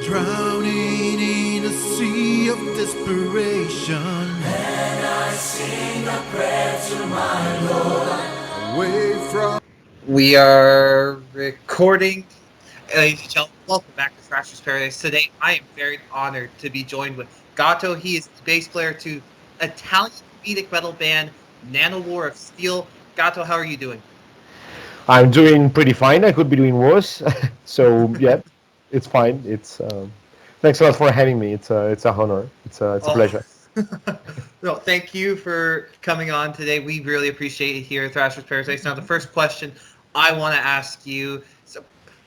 Drowning in a sea of desperation, and I sing a prayer to my Lord. away from. We are recording. Ladies and gentlemen, welcome back to Thrashers Paradise. Today, I am very honored to be joined with Gato. He is the bass player to Italian comedic metal band Nanowar of Steel. Gato, how are you doing? I'm doing pretty fine. I could be doing worse. So yeah, it's fine. It's thanks a lot for having me. It's a honor. It's a Oh, pleasure. no, thank you for coming on today. We really appreciate it here at Thrashers Paradise. Now, the first question I want to ask you is a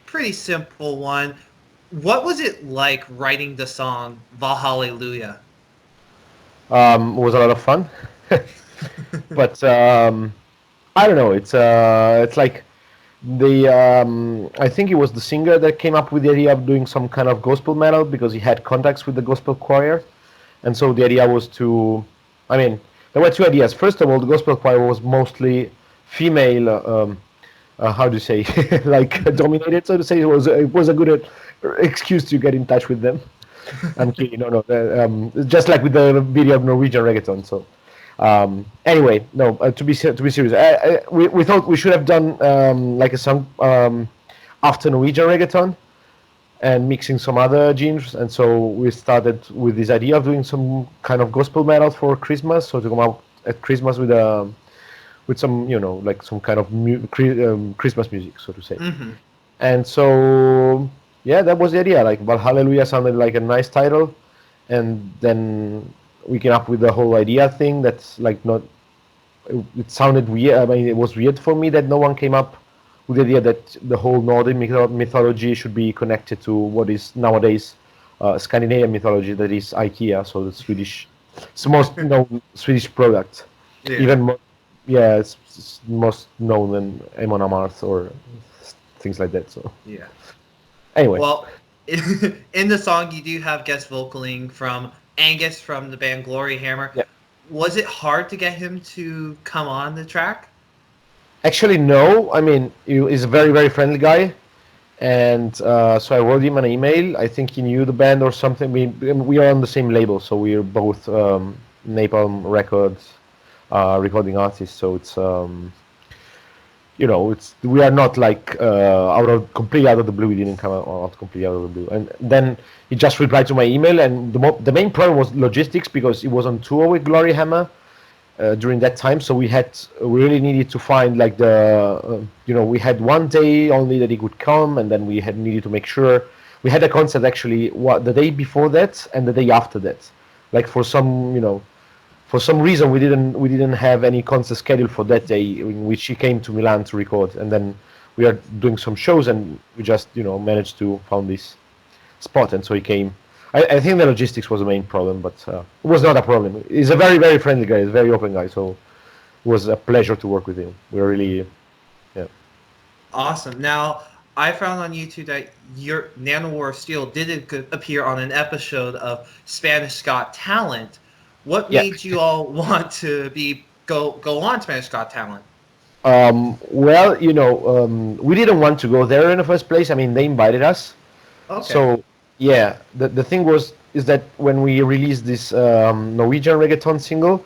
pretty simple one. What was it like writing the song Valhalleluja? It was a lot of fun, but I don't know. It's like the I think it was the singer that came up with the idea of doing some kind of gospel metal because he had contacts with the gospel choir, and so the idea was to, I mean, there were two ideas. First of all, the gospel choir was mostly female. How do you say, like dominated, so to say. It was a good excuse to get in touch with them. I'm kidding. No, no. Just like with the video of Norwegian Reggaeton. So anyway, no. To be serious, we thought we should have done like a song after Norwegian Reggaeton and mixing some other genres. And so we started with this idea of doing some kind of gospel metal for Christmas. So to come out at Christmas with some, like some kind of Christmas music, so to say. Mm-hmm. And so yeah, that was the idea. Like Valhalleluja sounded like a nice title, and then we came up with the whole idea thing. That's like not. It sounded weird. I mean, it was weird for me that no one came up with the idea that the whole Nordic mythology should be connected to what is nowadays Scandinavian mythology. That is IKEA, so the Swedish. It's the most known Swedish product. Yeah. Even yeah, it's most known than Amon Amarth or things like that. So Yeah. anyway. Well, in the song, you do have guest vocaling from Angus from the band Glory Hammer. Yeah. Was it hard to get him to come on the track? Actually, no. I mean, he's a very, very friendly guy, and so I wrote him an email. I think he knew the band or something. We are on the same label, so we're both Napalm Records recording artists. So it's we are not like completely out of the blue. We didn't come out completely out of the blue. And then he just replied to my email, and the main problem was logistics because he was on tour with Glory Hammer during that time. So we really needed to find like we had one day only that he could come, and then we had needed to make sure we had a concert actually the day before that and the day after that, like for some reason we didn't have any concert scheduled for that day in which he came to Milan to record, and then we are doing some shows and we just managed to found this spot, and so he came. I think the logistics was the main problem, but it was not a problem. He's a very, very friendly guy. He's a very open guy, so it was a pleasure to work with him. We're really, yeah. Awesome. Now, I found on YouTube that your Nanowar of Steel did appear on an episode of Spanish Got Talent. What Yeah. made you all want to go on Spanish Got Talent? Well, we didn't want to go there in the first place. I mean, they invited us. Okay. So yeah, the thing is that when we released this Norwegian reggaeton single,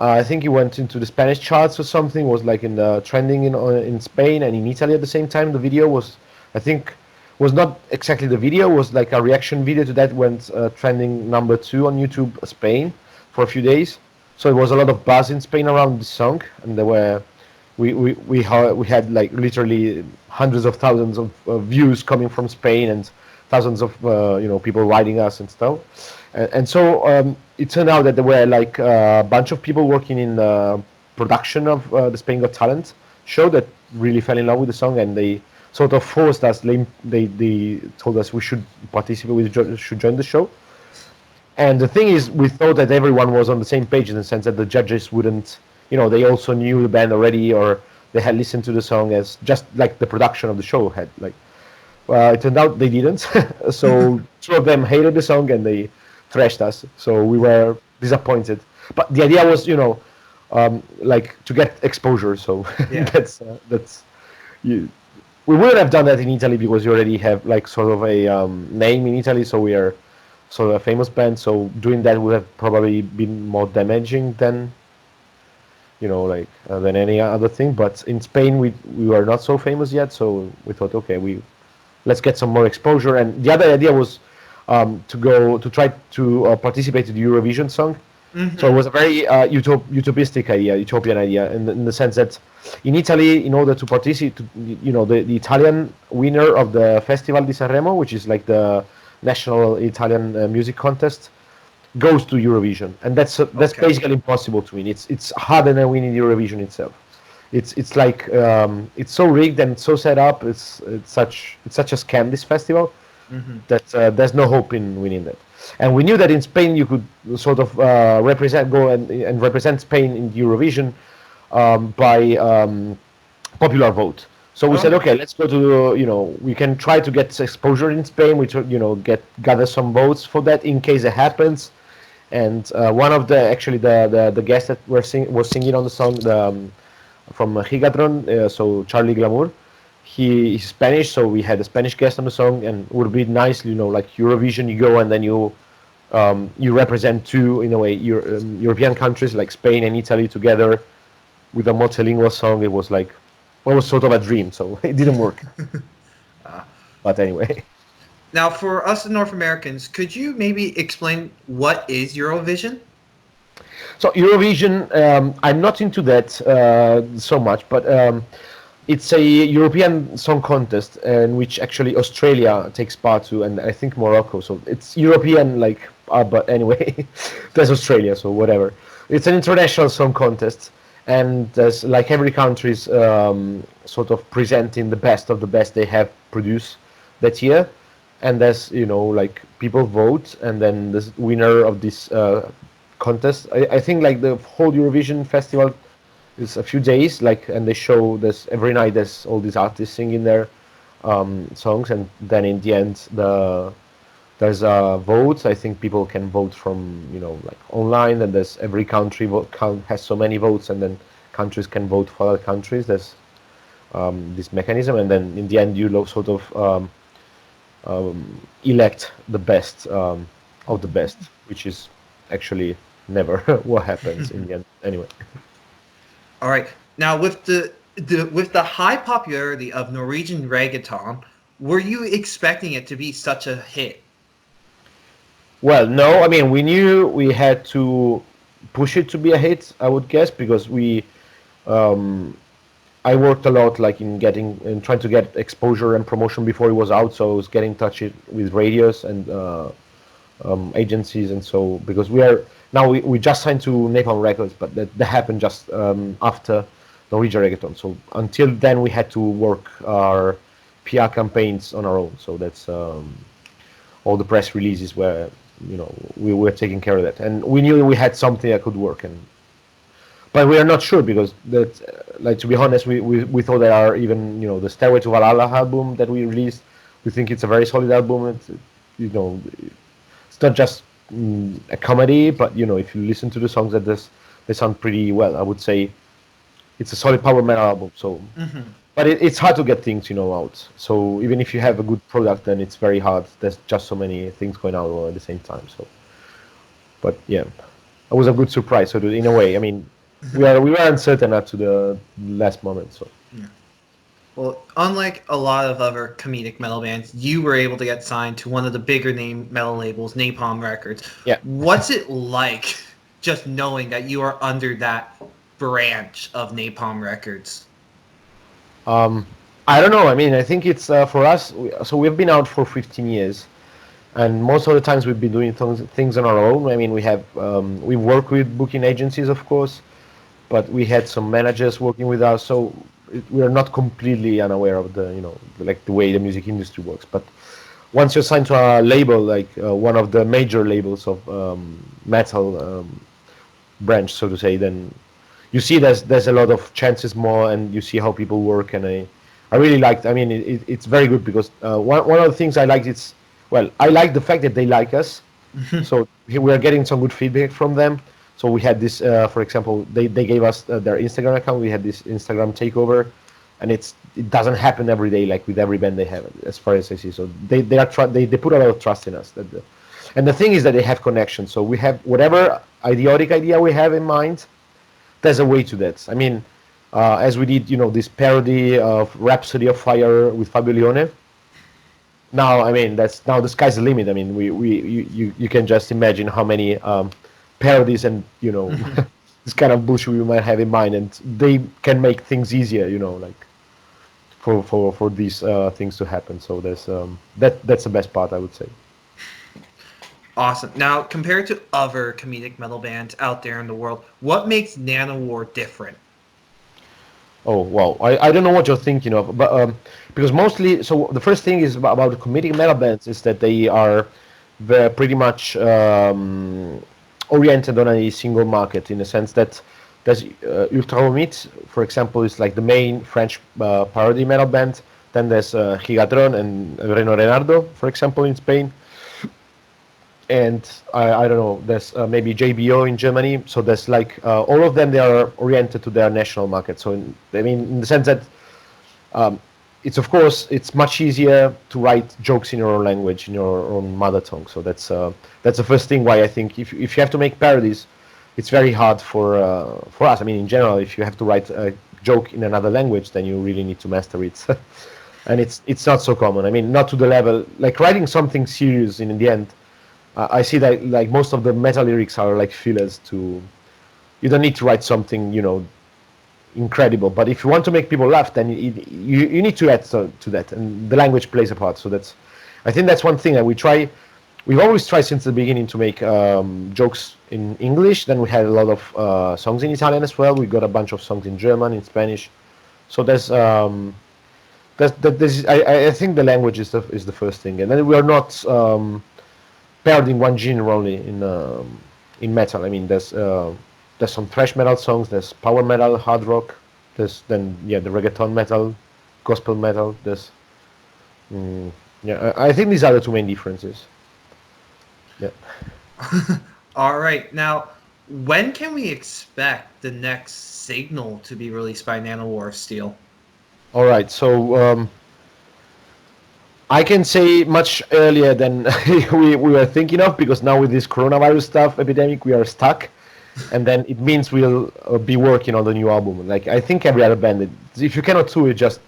I think it went into the Spanish charts or something. Was like in the trending in Spain and in Italy at the same time. The video was, I think, was not exactly the video. Was like a reaction video to that went trending number 2 on YouTube Spain for a few days. So it was a lot of buzz in Spain around this song, and there were we had like literally hundreds of thousands of views coming from Spain and thousands of people writing us and stuff, and so it turned out that there were like a bunch of people working in the production of the Spain Got Talent show that really fell in love with the song, and they sort of forced us. They told us we should participate, we should join the show. And the thing is, we thought that everyone was on the same page in the sense that the judges wouldn't, they also knew the band already, or they had listened to the song as just like the production of the show had like. It turned out they didn't. So 2 of them hated the song and they thrashed us. So we were disappointed. But the idea was, like to get exposure. So Yeah. that's you. we wouldn't have done that in Italy because you already have like sort of a name in Italy, so we are sort of a famous band. So doing that would have probably been more damaging than like than any other thing. But in Spain, we were not so famous yet, so we thought, okay, let's get some more exposure. And the other idea was to try to participate in the Eurovision song. So it was a very utopistic idea, utopian idea, in the sense that in Italy, in order to participate, the Italian winner of the Festival di Sanremo, which is like the national Italian music contest, goes to Eurovision, and that's Okay. basically impossible to win. It's harder than winning Eurovision itself. It's like it's so rigged and so set up. It's such a scam, this festival, that there's no hope in winning that. And we knew that in Spain you could sort of go and represent Spain in Eurovision by popular vote. So we said, Oh. okay, let's go to we can try to get exposure in Spain. We gather some votes for that in case it happens. And one of the guests that was singing on the song from Gigatron, so Charlie Glamour, he's Spanish, so we had a Spanish guest on the song, and it would be nice, like Eurovision, you go and then you represent two, in a way, European countries like Spain and Italy together with a multilingual song. It was like, well, it was sort of a dream, so it didn't work. But anyway. Now, for us North Americans, could you maybe explain what is Eurovision? So Eurovision, I'm not into that so much, but it's a European song contest in which actually Australia takes part to, and I think Morocco. So it's European, like, but anyway, there's Australia, so whatever. It's an international song contest, and there's like every country's sort of presenting the best of the best they have produced that year, and there's like people vote, and then the winner of this contest. I think like the whole Eurovision festival is a few days, like, and they show this every night. There's all these artists singing their songs, and then in the end, there's votes. I think people can vote from like online, and there's every country has so many votes, and then countries can vote for other countries. There's this mechanism, and then in the end, you sort of elect the best of the best, which is actually never what happens in the end. Anyway. All right. Now, with the high popularity of Norwegian Reggaeton, were you expecting it to be such a hit? Well, no. I mean, we knew we had to push it to be a hit, I would guess, because I worked a lot, like in trying to get exposure and promotion before it was out. So I was getting in touch with radios and agencies, and so because we just signed to Napalm Records, but that happened just after Norwegian Reggaeton. So until then, we had to work our PR campaigns on our own. So that's all the press releases where we were taking care of that, and we knew we had something that could work, but we are not sure because like, to be honest, we thought that our even the Stairway to Valhalla album that we released, we think it's a very solid album. It's not just a comedy, but if you listen to the songs, they sound pretty well. I would say it's a solid power metal album. So, but it's hard to get things out. So even if you have a good product, then it's very hard. There's just so many things going out all at the same time. So, but yeah, it was a good surprise. So in a way, I mean, we were uncertain up to the last moment. So. Well, unlike a lot of other comedic metal bands, you were able to get signed to one of the bigger name metal labels, Napalm Records. Yeah. What's it like just knowing that you are under that branch of Napalm Records? I don't know. I mean, I think it's for us. So we've been out for 15 years, and most of the times we've been doing things on our own. I mean, we work with booking agencies, of course, but we had some managers working with us. So we are not completely unaware of like the way the music industry works. But once you're signed to a label, like one of the major labels of metal branch, so to say, then you see there's a lot of chances more, and you see how people work. And I really liked. I mean, it's very good because one of the things I liked I like the fact that they like us. So we are getting some good feedback from them. So we had this, for example, they gave us their Instagram account. We had this Instagram takeover, and it doesn't happen every day like with every band they have, as far as I see. So they put a lot of trust in us. And the thing is that they have connections. So we have whatever idiotic idea we have in mind, there's a way to that. I mean, as we did, this parody of Rhapsody of Fire with Fabio Lione. Now, I mean, now the sky's the limit. I mean, you can just imagine how many parodies and this kind of bullshit we might have in mind, and they can make things easier, like for these things to happen. So that's the best part, I would say. Awesome. Now, compared to other comedic metal bands out there in the world, what makes Nanowar different? Oh, well, I don't know what you're thinking of, but because mostly, so the first thing is about the comedic metal bands is that they are pretty much oriented on a single market, in the sense that there's Ultra Vomit, for example, is like the main French parody metal band. Then there's Gigatron and Reno Renardo, for example, in Spain. And I don't know, there's maybe JBO in Germany. So there's like all of them, they are oriented to their national market. So in the sense that it's much easier to write jokes in your own language, in your own mother tongue. So that's the first thing why I think if you have to make parodies, it's very hard for us. I mean, in general, if you have to write a joke in another language, then you really need to master it. And it's not so common. I mean, not to the level, like writing something serious in the end. I see that like most of the metal lyrics are like fillers to. You don't need to write something incredible, but if you want to make people laugh, then you need to add to that, and the language plays a part. So I think that's one thing that we've always tried since the beginning to make jokes in English. Then we had a lot of songs in Italian as well. We got a bunch of songs in German, in Spanish. So I think the language is the first thing, and then we are not parodying one genre only in metal. I mean, there's some thrash metal songs, there's power metal, hard rock, there's the reggaeton metal, gospel metal. I think these are the two main differences. Yeah. All right. Now, when can we expect the next Signal to be released by Nanowar of Steel? All right. So I can say much earlier than we were thinking of, because now with this coronavirus stuff epidemic, we are stuck. And then it means we'll be working on the new album. Like I think every other band, if you cannot do it, just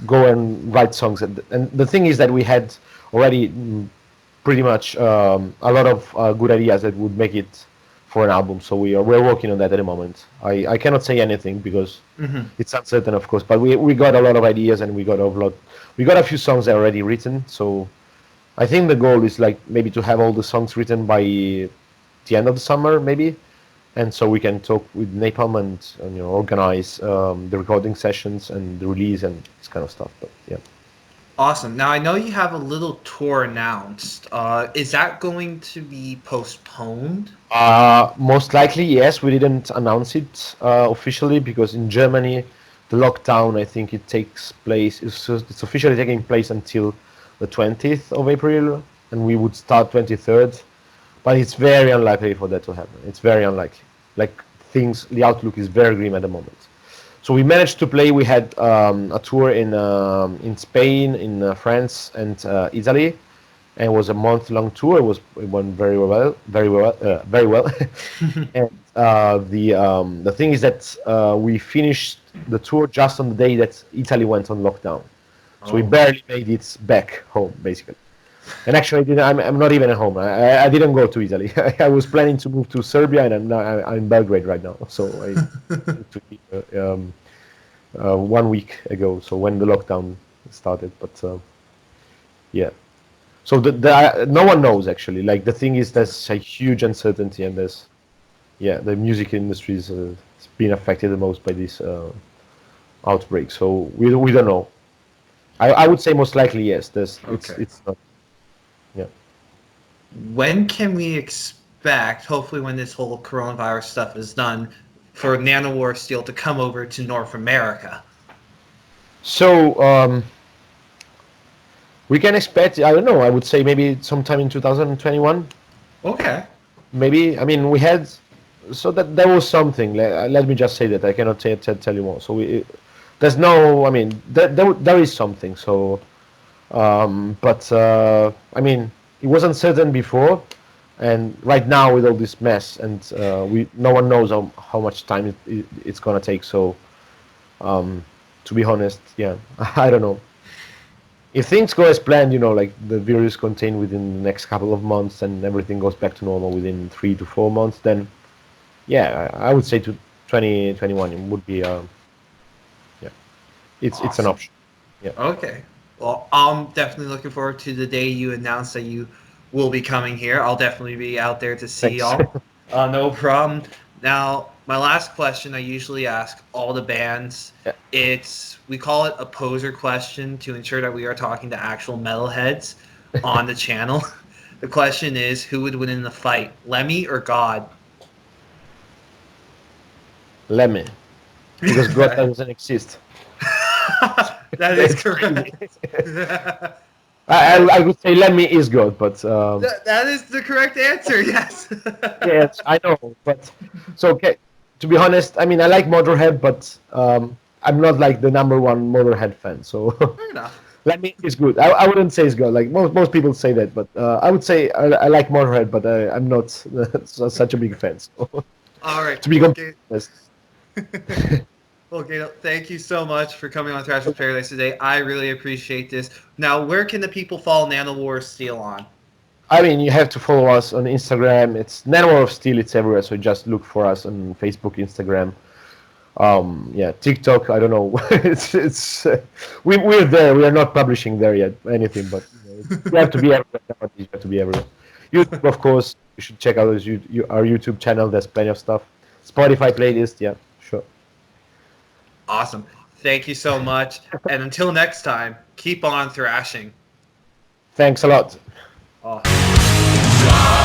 go and write songs. And the thing is that we had already pretty much a lot of good ideas that would make it for an album. So we're working on that at the moment. I cannot say anything because it's uncertain, of course. But we got a lot of ideas, and we got a few songs that are already written. So I think the goal is like maybe to have all the songs written by the end of the summer, maybe, and so we can talk with Napalm and organize the recording sessions and the release and this kind of stuff. But yeah. Awesome. Now I know you have a little tour announced. Is that going to be postponed? Most likely, yes. We didn't announce it officially because in Germany, the lockdown, I think it takes place. It's officially taking place until the 20th of April, and we would start 23rd. But it's very unlikely for that to happen. It's very unlikely. Like the outlook is very grim at the moment. So we managed to play. We had a tour in Spain, in France, and Italy, and it was a month-long tour. It went very well. And the thing is that we finished the tour just on the day that Italy went on lockdown. So we barely made it back home, basically. And actually, I'm not even at home. I didn't go to Italy. I was planning to move to Serbia, and I'm in Belgrade right now. So I took it 1 week ago. So when the lockdown started, but yeah. So no one knows actually. Like the thing is, there's a huge uncertainty, and the music industry is being affected the most by this outbreak. So we don't know. I would say most likely yes. It's not. Yeah. When can we expect, hopefully when this whole coronavirus stuff is done, for Nanowar of Steel to come over to North America? So we can expect, I don't know, I would say maybe sometime in 2021. Okay. Maybe, I mean, we had, so that was something. Let me just say that I cannot tell you more. So there's no. I mean, there is something. So, but I mean, it was uncertain before, and right now with all this mess, and no one knows how much time it's gonna take. So, to be honest, yeah, I don't know. If things go as planned, like the virus contained within the next couple of months and everything goes back to normal within 3 to 4 months, then yeah, I would say to 2021 would be yeah, it's an Awesome. option. Yeah. Okay. Well, I'm definitely looking forward to the day you announce that you will be coming here. I'll definitely be out there to see Thanks. y'all. No problem. Now, my last question I usually ask all the bands. Yeah. We call it a poser question to ensure that we are talking to actual metalheads on the channel. The question is, who would win in the fight, Lemmy or God? Lemmy, because God doesn't exist. That is correct. I would say Lemmy is God, but That is the correct answer. Yes. yes, I know. But so okay, to be honest, I mean I like Motorhead, but I'm not like the number one Motorhead fan. So Fair enough. Lemmy is good. I wouldn't say it's good. Like most people say that, but I would say I like Motorhead, but I'm not such a big fan. So, All right. to be completely honest. Well, Gato, thank you so much for coming on Thrashers Paradise today. I really appreciate this. Now, where can the people follow Nanowar of Steel on? I mean, you have to follow us on Instagram. It's Nanowar of Steel. It's everywhere. So just look for us on Facebook, Instagram. Yeah, TikTok. I don't know. We're there. We are not publishing there yet anything, but you have to be everywhere. You have to be everywhere. YouTube, of course. You should check out our YouTube channel. There's plenty of stuff. Spotify playlist. Yeah, sure. Awesome. Thank you so much. And until next time, keep on thrashing. Thanks a lot. Awesome.